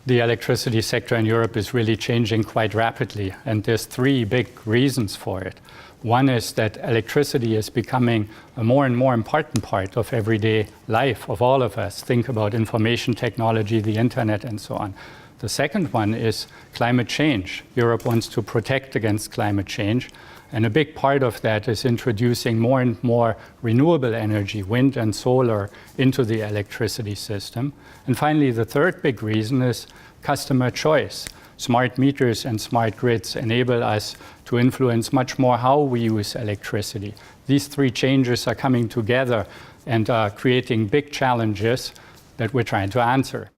The electricity sector in Europe is really changing quite rapidly, and there's three big reasons for it. One is that electricity is becoming a more and more important part of everyday life of all of us. Think about information technology, the internet, and so on. The second one is climate change. Europe wants to protect against climate change, and a big part of that is introducing more and more renewable energy, wind and solar, into the electricity system. And finally, the third big reason is customer choice. Smart meters and smart grids enable us to influence much more how we use electricity. These three changes are coming together and are creating big challenges that we're trying to answer.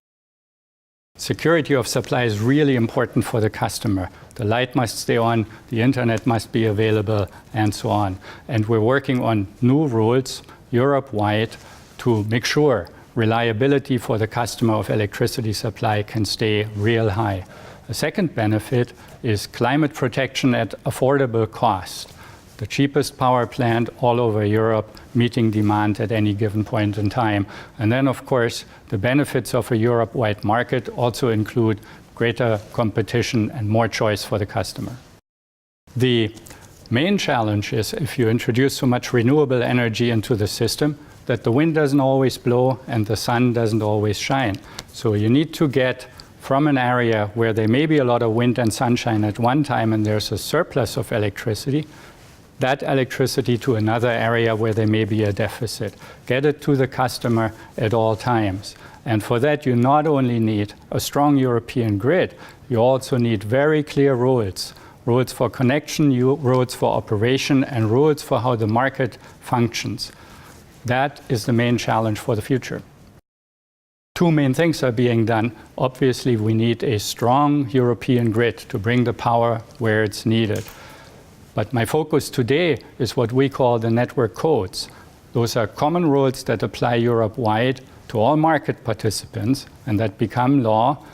Security of supply is really important for the customer. The light must stay on, the internet must be available, and so on. And we're working on new rules, Europe-wide, to make sure reliability for the customer of electricity supply can stay real high. The second benefit is climate protection at affordable cost. The cheapest power plant all over Europe meeting demand at any given point in time. And then, of course, the benefits of a Europe-wide market also include greater competition and more choice for the customer. The main challenge is if you introduce so much renewable energy into the system that the wind doesn't always blow and the sun doesn't always shine. So you need to get from an area where there may be a lot of wind and sunshine at one time and there's a surplus of electricity, that electricity to another area where there may be a deficit. Get it to the customer at all times. And for that, you not only need a strong European grid, you also need very clear rules. Rules for connection, rules for operation, and rules for how the market functions. That is the main challenge for the future. Two main things are being done. Obviously, we need a strong European grid to bring the power where it's needed. But my focus today is what we call the network codes. Those are common rules that apply Europe-wide to all market participants and that become law,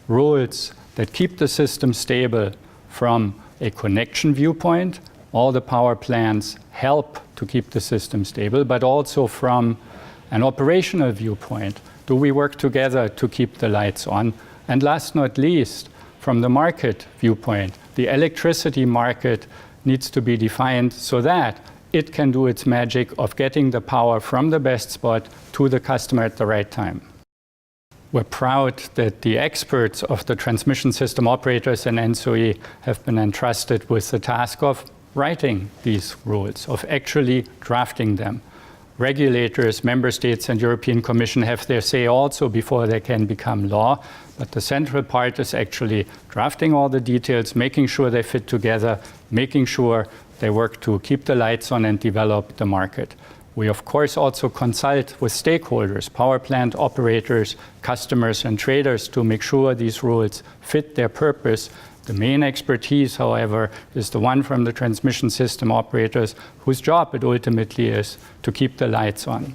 rules that keep the system stable from a connection viewpoint. All the power plants help to keep the system stable, but also from an operational viewpoint. Do we work together to keep the lights on? And last not least, from the market viewpoint, the electricity market needs to be defined so that it can do its magic of getting the power from the best spot to the customer at the right time. We're proud that the experts of the transmission system operators and ENTSO-E have been entrusted with the task of writing these rules, of actually drafting them. Regulators, member states, and European Commission have their say also before they can become law, but the central part is actually drafting all the details, making sure they fit together, making sure they work to keep the lights on and develop the market. We, of course, also consult with stakeholders, power plant operators, customers, and traders to make sure these rules fit their purpose. The main expertise, however, is the one from the transmission system operators, whose job it ultimately is to keep the lights on.